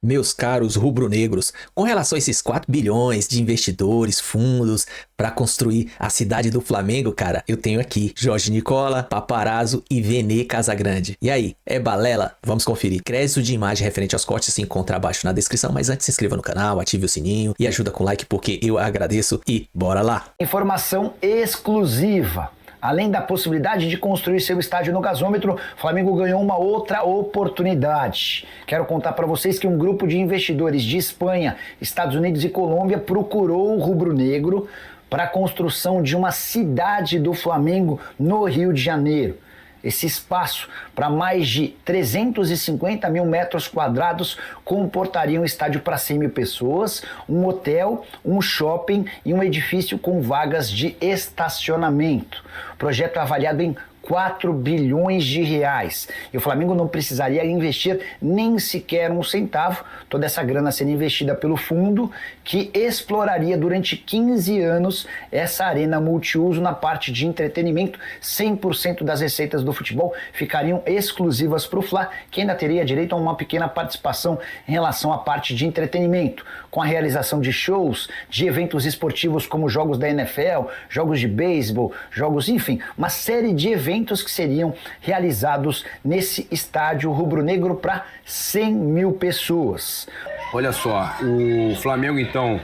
Meus caros rubro-negros, com relação a esses 4 bilhões de investidores, fundos, para construir a cidade do Flamengo, cara, eu tenho aqui Jorge Nicola, Paparazzo e Vene Casagrande. E aí, é balela? Vamos conferir. Crédito de imagem referente aos cortes se encontra abaixo na descrição, mas antes se inscreva no canal, ative o sininho e ajuda com o like porque eu agradeço e bora lá! Informação exclusiva. Além da possibilidade de construir seu estádio no gasômetro, o Flamengo ganhou uma outra oportunidade. Quero contar para vocês que um grupo de investidores de Espanha, Estados Unidos e Colômbia procurou o rubro-negro para a construção de uma cidade do Flamengo no Rio de Janeiro. Esse espaço, para mais de 350 mil metros quadrados, comportaria um estádio para 100 mil pessoas, um hotel, um shopping e um edifício com vagas de estacionamento. O projeto é avaliado em 4 bilhões de reais. E o Flamengo não precisaria investir nem sequer um centavo, toda essa grana sendo investida pelo fundo, que exploraria durante 15 anos essa arena multiuso na parte de entretenimento. 100% das receitas do futebol ficariam exclusivas para o Fla, que ainda teria direito a uma pequena participação em relação à parte de entretenimento, com a realização de shows, de eventos esportivos como jogos da NFL, jogos de beisebol, jogos, enfim, uma série de eventos que seriam realizados nesse estádio rubro-negro para 100 mil pessoas. Olha só, o Flamengo então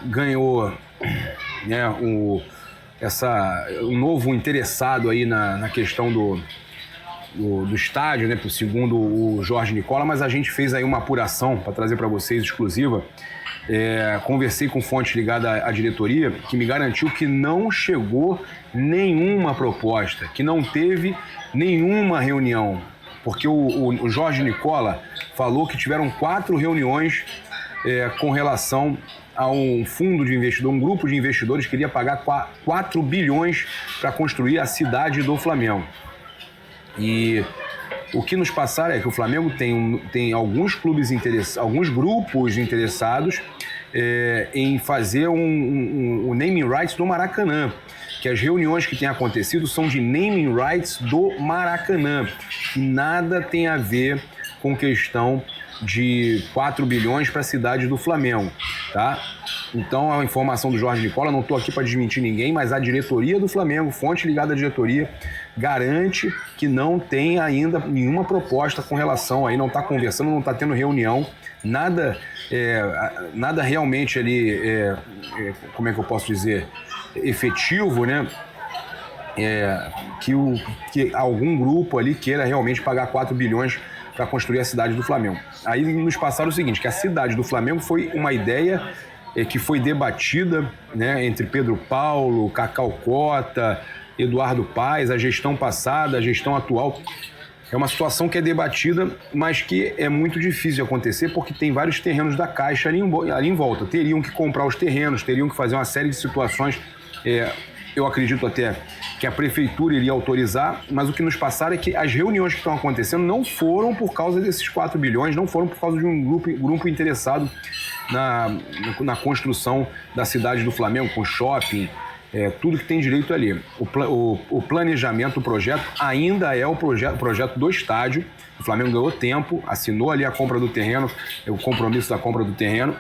ganhou, né, um novo interessado aí na questão do estádio, né, segundo o Jorge Nicola, mas a gente fez aí uma apuração para trazer para vocês exclusiva. Conversei com fonte ligada à diretoria que me garantiu que não chegou nenhuma proposta, que não teve nenhuma reunião, porque o Jorge Nicola falou que tiveram 4 reuniões com relação a um fundo de investidor, um grupo de investidores que queria pagar 4 bilhões para construir a cidade do Flamengo. E o que nos passaram é que o Flamengo tem alguns clubes alguns grupos interessados em fazer o naming rights do Maracanã, que as reuniões que têm acontecido são de naming rights do Maracanã, que nada tem a ver com questão de 4 bilhões para a cidade do Flamengo, tá? Então, a informação do Jorge Nicola, não estou aqui para desmentir ninguém, mas a diretoria do Flamengo, fonte ligada à diretoria, garante que não tem ainda nenhuma proposta com relação aí, não está conversando, não está tendo reunião, nada realmente ali, como é que eu posso dizer, efetivo, né? Que algum grupo ali queira realmente pagar 4 bilhões para construir a cidade do Flamengo. Aí nos passaram o seguinte, que a cidade do Flamengo foi uma ideia que foi debatida, né, entre Pedro Paulo, Cacau Cota, Eduardo Paes, a gestão passada, a gestão atual. É uma situação que é debatida, mas que é muito difícil de acontecer porque tem vários terrenos da Caixa ali em volta. Teriam que comprar os terrenos, teriam que fazer uma série de situações. Eu acredito até que a prefeitura iria autorizar, mas o que nos passaram é que as reuniões que estão acontecendo não foram por causa desses 4 bilhões, não foram por causa de um grupo interessado na construção da cidade do Flamengo, com shopping, tudo que tem direito ali. O planejamento, o projeto, ainda é o projeto do estádio. O Flamengo ganhou tempo, assinou ali a compra do terreno, o compromisso da compra do terreno.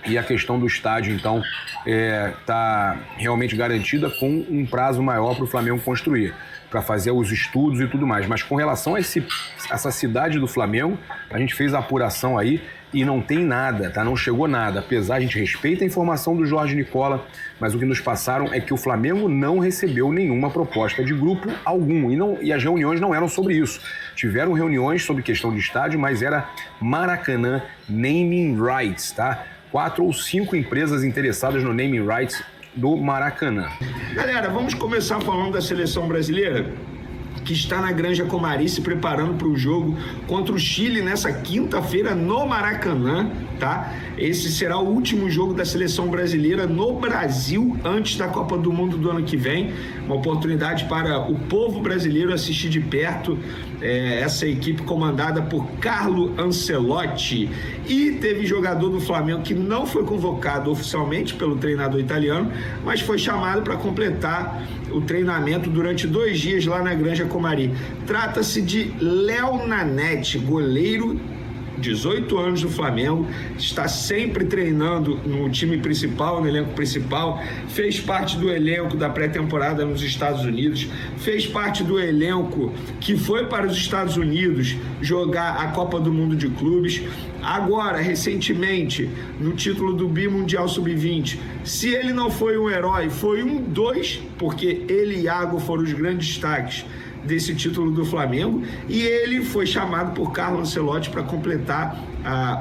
E a questão do estádio, então, está realmente garantida com um prazo maior para o Flamengo construir, para fazer os estudos e tudo mais. Mas com relação a essa cidade do Flamengo, a gente fez a apuração aí e não tem nada, tá? Não chegou nada. Apesar, a gente respeita a informação do Jorge Nicola, mas o que nos passaram é que o Flamengo não recebeu nenhuma proposta de grupo algum. E as reuniões não eram sobre isso. Tiveram reuniões sobre questão de estádio, mas era Maracanã Naming Rights, tá? 4 ou 5 empresas interessadas no naming rights do Maracanã. Galera, vamos começar falando da seleção brasileira, que está na Granja Comari se preparando para o jogo contra o Chile nessa quinta-feira no Maracanã, tá? Esse será o último jogo da seleção brasileira no Brasil antes da Copa do Mundo do ano que vem. Uma oportunidade para o povo brasileiro assistir de perto essa equipe comandada por Carlo Ancelotti. E teve jogador do Flamengo que não foi convocado oficialmente pelo treinador italiano, mas foi chamado para completar o treinamento durante 2 dias lá na Granja Comari. Trata-se de Léo Nanete, goleiro 18 anos do Flamengo, está sempre treinando no time principal, no elenco principal, fez parte do elenco da pré-temporada nos Estados Unidos, fez parte do elenco que foi para os Estados Unidos jogar a Copa do Mundo de Clubes. Agora, recentemente, no título do Bimundial Sub-20, se ele não foi um herói, foi um dos, porque ele e Iago foram os grandes destaques desse título do Flamengo, e ele foi chamado por Carlo Ancelotti para completar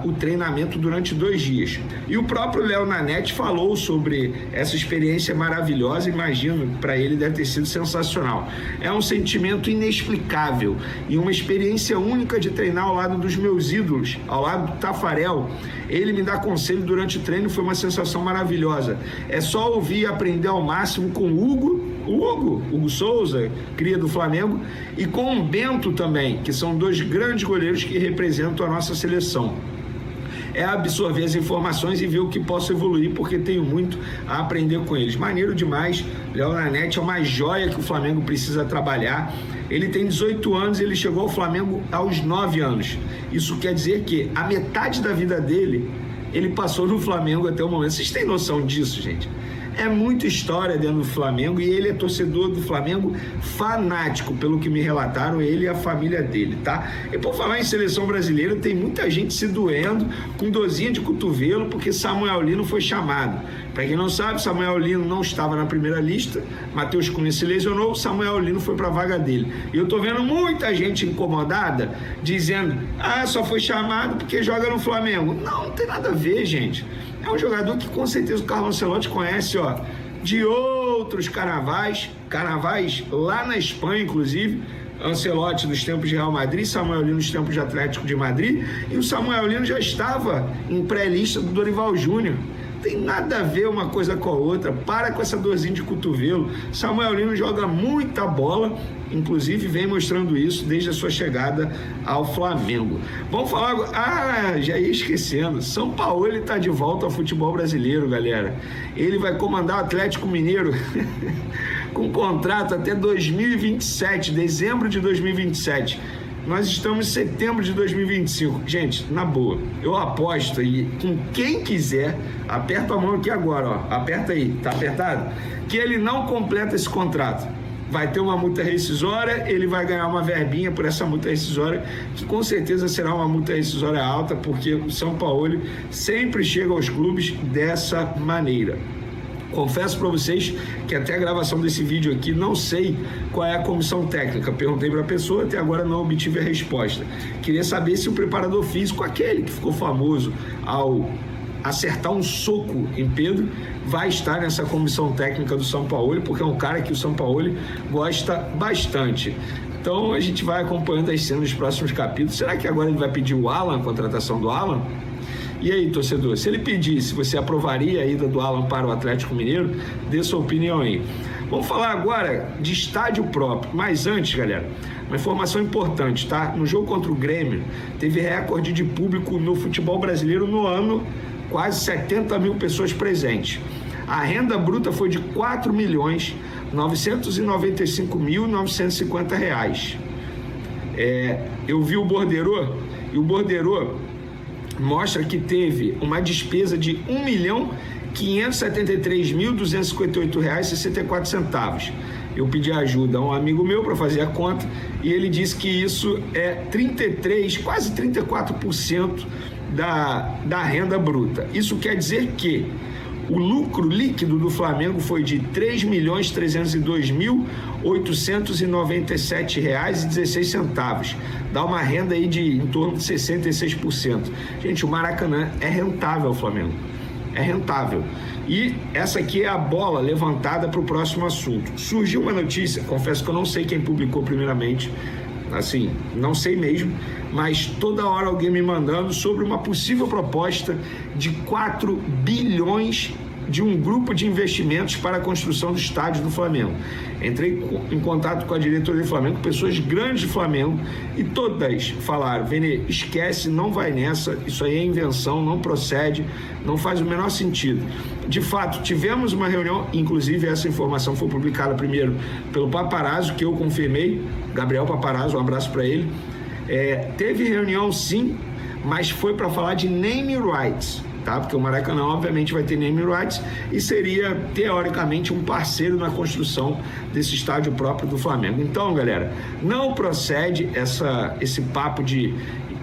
o treinamento durante 2 dias. E o próprio Léo Nanete falou sobre essa experiência maravilhosa, imagino, para ele deve ter sido sensacional. É um sentimento inexplicável e uma experiência única de treinar ao lado dos meus ídolos, ao lado do Tafarel. Ele me dá conselho durante o treino, foi uma sensação maravilhosa. É só ouvir e aprender ao máximo com o Hugo Souza, cria do Flamengo, e com o Bento também, que são 2 grandes goleiros que representam a nossa seleção. É absorver as informações e ver o que posso evoluir, porque tenho muito a aprender com eles. Maneiro demais. Léo Nanete é uma joia que o Flamengo precisa trabalhar. Ele tem 18 anos e ele chegou ao Flamengo aos 9 anos. Isso quer dizer que a metade da vida dele, ele passou no Flamengo até o momento. Vocês têm noção disso, gente? É muita história dentro do Flamengo e ele é torcedor do Flamengo fanático, pelo que me relataram, ele e a família dele, tá? E por falar em seleção brasileira, tem muita gente se doendo com dorzinha de cotovelo porque Samuel Lino foi chamado. Para quem não sabe, Samuel Lino não estava na primeira lista, Matheus Cunha se lesionou, Samuel Lino foi para a vaga dele. E eu tô vendo muita gente incomodada dizendo, só foi chamado porque joga no Flamengo. Não tem nada a ver, gente. É um jogador que com certeza o Carlo Ancelotti conhece, de outros carnavais lá na Espanha, inclusive. Ancelotti dos tempos de Real Madrid, Samuel Lino dos tempos de Atlético de Madrid, e o Samuel Lino já estava em pré-lista do Dorival Júnior. Tem nada a ver uma coisa com a outra. Para com essa dorzinha de cotovelo. Samuel Lino joga muita bola, inclusive vem mostrando isso desde a sua chegada ao Flamengo. Vamos falar agora. Já ia esquecendo. São Paulo está de volta ao futebol brasileiro, galera. Ele vai comandar o Atlético Mineiro com contrato até 2027, dezembro de 2027. Nós estamos em setembro de 2025. Gente, na boa, eu aposto aí com quem quiser, aperta a mão aqui agora, aperta aí, tá apertado? Que ele não completa esse contrato. Vai ter uma multa rescisória, ele vai ganhar uma verbinha por essa multa rescisória, que com certeza será uma multa rescisória alta, porque o São Paulo sempre chega aos clubes dessa maneira. Confesso para vocês que até a gravação desse vídeo aqui não sei qual é a comissão técnica. Perguntei para a pessoa, até agora não obtive a resposta. Queria saber se o preparador físico, aquele que ficou famoso ao acertar um soco em Pedro, vai estar nessa comissão técnica do São Paulo, porque é um cara que o São Paulo gosta bastante. Então a gente vai acompanhando as cenas nos próximos capítulos. Será que agora ele vai pedir o Alan, a contratação do Alan? E aí, torcedor, se ele pedisse, você aprovaria a ida do Alan para o Atlético Mineiro? Dê sua opinião aí. Vamos falar agora de estádio próprio. Mas antes, galera, uma informação importante, tá? No jogo contra o Grêmio, teve recorde de público no futebol brasileiro no ano, quase 70 mil pessoas presentes. A renda bruta foi de R$ 4.995.950. Eu vi o borderô, e o borderô mostra que teve uma despesa de R$ 1.573.258,64. Eu pedi ajuda a um amigo meu para fazer a conta e ele disse que isso é 33, quase 34% da renda bruta. Isso quer dizer que o lucro líquido do Flamengo foi de R$ 3.302.897,16. Dá uma renda aí de em torno de 66%. Gente, o Maracanã é rentável, Flamengo. É rentável. E essa aqui é a bola levantada para o próximo assunto. Surgiu uma notícia, confesso que eu não sei quem publicou primeiramente, assim, não sei mesmo, mas toda hora alguém me mandando sobre uma possível proposta de 4 bilhões de um grupo de investimentos para a construção do estádio do Flamengo. Entrei em contato com a diretoria do Flamengo, pessoas grandes do Flamengo, e todas falaram: Vene, esquece, não vai nessa, isso aí é invenção, não procede, não faz o menor sentido. De fato, tivemos uma reunião, inclusive essa informação foi publicada primeiro pelo Paparazzo, que eu confirmei, Gabriel Paparazzo, um abraço para ele. Teve reunião sim, mas foi para falar de name rights, tá? Porque o Maracanã obviamente vai ter name rights e seria teoricamente um parceiro na construção desse estádio próprio do Flamengo. Então, galera, não procede esse papo de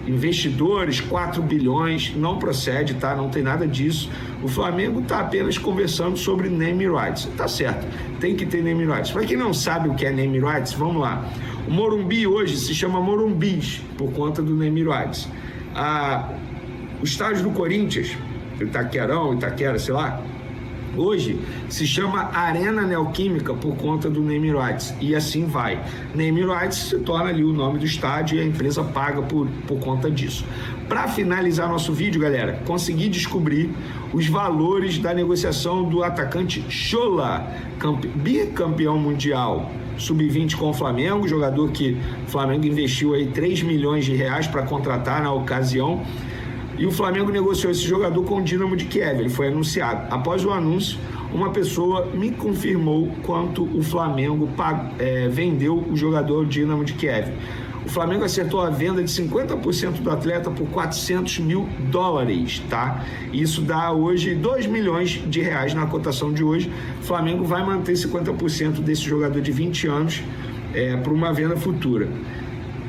investidores, 4 bilhões, não procede, tá? Não tem nada disso. O Flamengo está apenas conversando sobre name rights. Tá certo, tem que ter name rights. Para quem não sabe o que é name rights, vamos lá. O Morumbi hoje se chama Morumbis por conta do name rights. O estádio do Corinthians, Itaquera, sei lá, hoje se chama Arena Neoquímica por conta do name rights, e assim vai. Name rights se torna ali o nome do estádio e a empresa paga por conta disso. Para finalizar nosso vídeo, galera, consegui descobrir os valores da negociação do atacante Chola, bicampeão mundial sub-20 com o Flamengo, jogador que o Flamengo investiu aí 3 milhões de reais para contratar na ocasião. E o Flamengo negociou esse jogador com o Dynamo de Kiev, ele foi anunciado. Após o anúncio, uma pessoa me confirmou quanto o Flamengo vendeu o jogador Dynamo de Kiev. O Flamengo acertou a venda de 50% do atleta por 400 mil dólares, tá? Isso dá hoje 2 milhões de reais na cotação de hoje. O Flamengo vai manter 50% desse jogador de 20 anos para uma venda futura.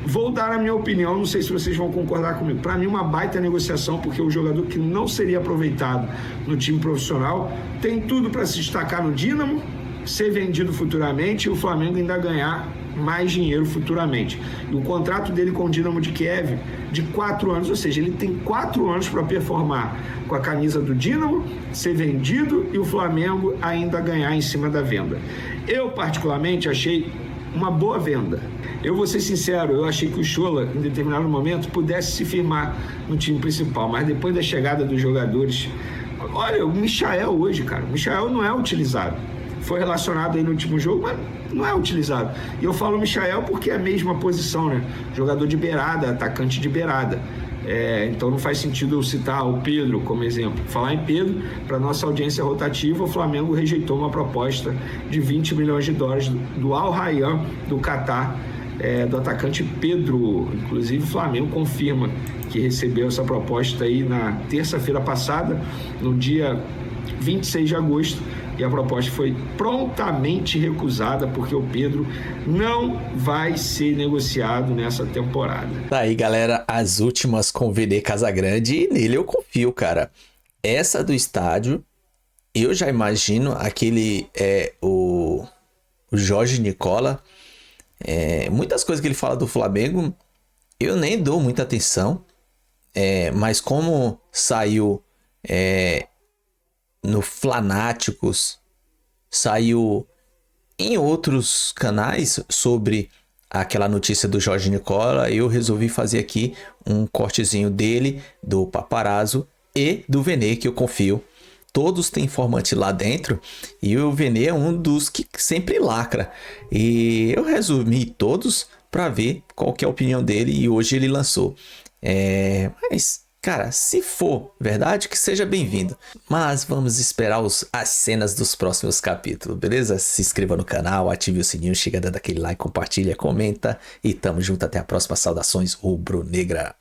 Vou dar a minha opinião, não sei se vocês vão concordar comigo. Para mim, uma baita negociação, porque o jogador que não seria aproveitado no time profissional tem tudo para se destacar no Dynamo, ser vendido futuramente e o Flamengo ainda ganhar mais dinheiro futuramente. E o contrato dele com o Dynamo de Kiev de 4 anos, ou seja, ele tem 4 anos para performar com a camisa do Dynamo, ser vendido e o Flamengo ainda ganhar em cima da venda. Eu, particularmente, achei uma boa venda. Eu vou ser sincero, eu achei que o Chola, em determinado momento, pudesse se firmar no time principal, mas depois da chegada dos jogadores... Olha, o Michael hoje, cara, o Michael não é utilizado. Foi relacionado aí no último jogo, mas não é utilizado. E eu falo Michael porque é a mesma posição, né? Jogador de beirada, atacante de beirada. Então não faz sentido eu citar o Pedro como exemplo. Falar em Pedro, para nossa audiência rotativa, o Flamengo rejeitou uma proposta de 20 milhões de dólares do Al Rayyan, do Catar, do atacante Pedro. Inclusive o Flamengo confirma que recebeu essa proposta aí na terça-feira passada, no dia 26 de agosto, e a proposta foi prontamente recusada porque o Pedro não vai ser negociado nessa temporada. Tá aí, galera, as últimas com o VD Casagrande, e nele eu confio, cara. Essa do estádio, eu já imagino aquele, o Jorge Nicola, muitas coisas que ele fala do Flamengo, eu nem dou muita atenção, mas como saiu no Flanáticos, saiu em outros canais sobre aquela notícia do Jorge Nicola, eu resolvi fazer aqui um cortezinho dele, do Paparazzo e do Vene, que eu confio. Todos têm informante lá dentro e o Vene é um dos que sempre lacra. E eu resumi todos para ver qual que é a opinião dele, e hoje ele lançou. Mas, cara, se for verdade, que seja bem-vindo. Mas vamos esperar as cenas dos próximos capítulos, beleza? Se inscreva no canal, ative o sininho, chega dando aquele like, compartilha, comenta. E tamo junto, até a próxima. Saudações rubro-negra.